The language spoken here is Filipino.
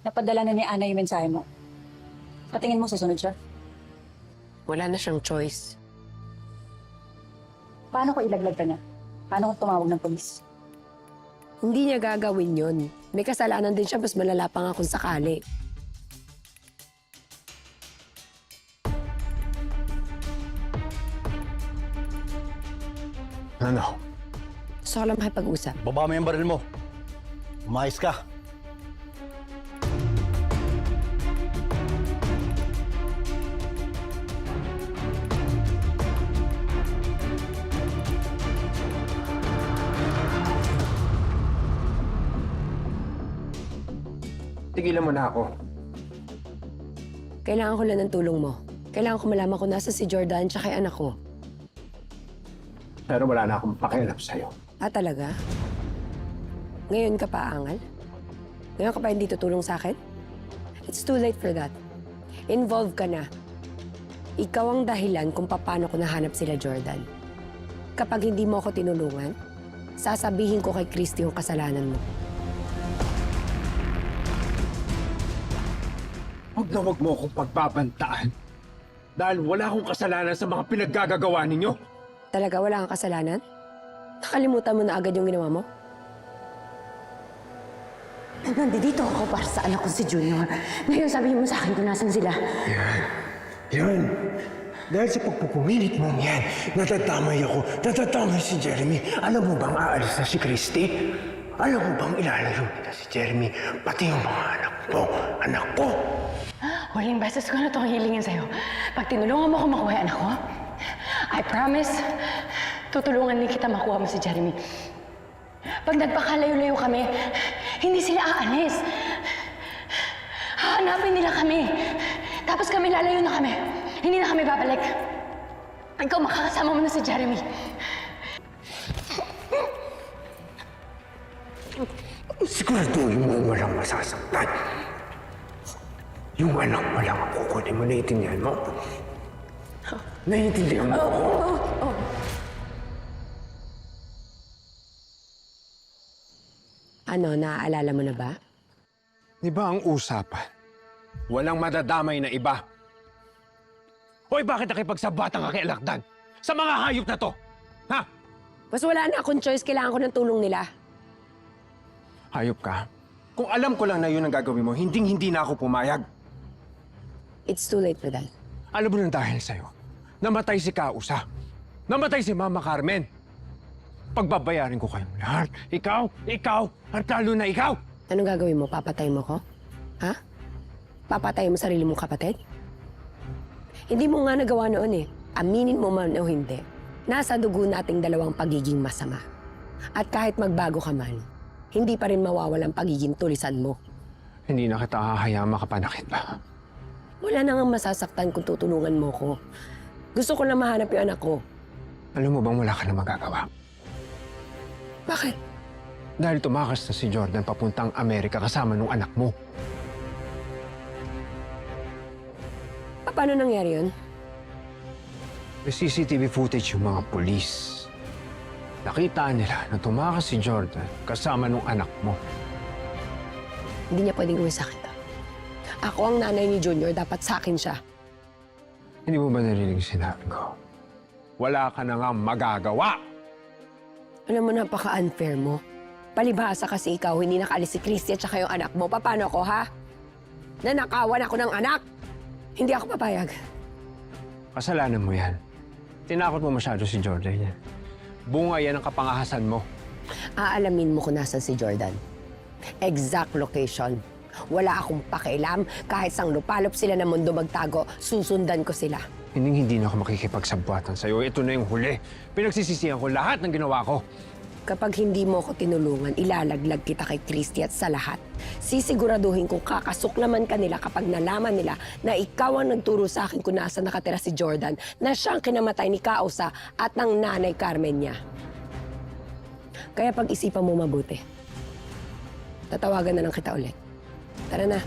Napadala na ni Ana yung mensahe mo. Patingin mo, susunod siya. Wala na siyang choice. Paano ko ilaglag ka niya? Paano ko tumawag ng polis? Hindi niya gagawin yun. May kasalanan din siya, mas malala pa nga kung sakali. Ano? Gusto ko lang makipag-usap. Baba mo yung baril mo. Umayos ka. Tigilan mo na ako. Kailangan ko lang ng tulong mo. Kailangan ko malaman kung nasa si Jordan tsaka yung anak ko. Pero wala na akong pakialam sa'yo. Ah, talaga? Ngayon ka pa aangal? Ngayon ka pa hindi tutulong sa akin? It's too late for that. Involved ka na. Ikaw ang dahilan kung paano ko nahanap sila Jordan. Kapag hindi mo ako tinulungan, sasabihin ko kay Christy yung kasalanan mo. Huwag na huwag mo akong pagbabantaan. Dahil wala akong kasalanan sa mga pinaggagawa ninyo. Talaga wala kang kasalanan? Nakalimutan mo na agad yung ginawa mo? Nandito ako para sa anak ko si Junior. Ngayon sabihin mo sa akin kung nasan sila. Yan. Dahil sa pagpupumilit mong yan, natatamay ako, natatamay si Jeremy. Alam mo bang aalis na si Christy? Alam mo bang ilalayo nila si Jeremy, pati yung mga anak mo, anak ko? Huling beses ko na itong hilingin sa'yo. Pag tinulungan mo ako makuha yung anak ko, I promise, tutulungan din kita makuha mo si Jeremy. Pag nagpakalayo-layo kami, hindi sila aalis. Hahanapin nila kami. Tapos kami lalayo na kami. Hindi na kami babalik. Ikaw makakasama mo na si Jeremy. Siguraduhin mo walang masasaktan. Yung anak mo lang ang kukunin mo, naiintindihan mo? Naiintindihan mo ako? Ano, naaalala mo na ba? Di ba ang usapan? Walang madadamay na iba. Hoy, bakit nakipagsabatan ka kay Alakdan? Sa mga hayop na to? Ha? Mas wala na akong choice, kailangan ko ng tulong nila. Hayop ka? Kung alam ko lang na yun ang gagawin mo, hinding-hindi na ako pumayag. It's too late for that. Alam mo nang dahil sa'yo, namatay si Kausa. Namatay si Mama Carmen. Pagbabayarin ko kayong lahat. Ikaw, at lalo na ikaw. Anong gagawin mo? Papatayin mo ko? Ha? Papatayin mo sarili mong kapatid? Hindi mo nga nagawa noon eh. Aminin mo man o hindi. Nasa dugo nating dalawang pagiging masama. At kahit magbago ka man, hindi pa rin mawawalang pagiging tulisan mo. Hindi na kita hahayaan makapanakit pa. Wala na nga masasaktan kung tutulungan mo ko. Gusto ko lang mahanap yung anak ko. Alam mo bang wala ka na magagawa? Bakit? Dahil tumakas na si Jordan papuntang Amerika kasama nung anak mo. Paano nangyari yun? May CCTV footage yung mga polis. Nakita nila na tumakas si Jordan kasama nung anak mo. Hindi niya pwedeng gawin sa akin to. Ako ang nanay ni Junior, dapat sa akin siya. Hindi mo ba narinig sinabi ko? Wala ka na nga magagawa! Alam mo, napaka-unfair mo. Palibhasa kasi ikaw, hindi nakaalis si Christy at saka yung anak mo. Paano ko, ha? Nanakawan ako ng anak! Hindi ako papayag. Kasalanan mo yan. Tinakot mo masyado si Jordan yan. Bunga yan ang kapangahasan mo. Aalamin mo kung nasan si Jordan. Exact location. Wala akong pakialam. Kahit sang lupalop sila ng mundo magtago, susundan ko sila. Hindi na ako makikipagsabwatan sa'yo. Ito na yung huli. Pinagsisisihan ko lahat ng ginawa ko. Kapag hindi mo ko tinulungan, ilalaglag kita kay Christy at sa lahat. Sisiguraduhin kong kakasuklaman ka nila kapag nalaman nila na ikaw ang nagturo sa akin kung nasa nakatira si Jordan, na siyang kinamatay ni Kausa at ng nanay Carmen niya. Kaya pag-isipan mo mabuti. Tatawagan na lang kita ulit. Tara na.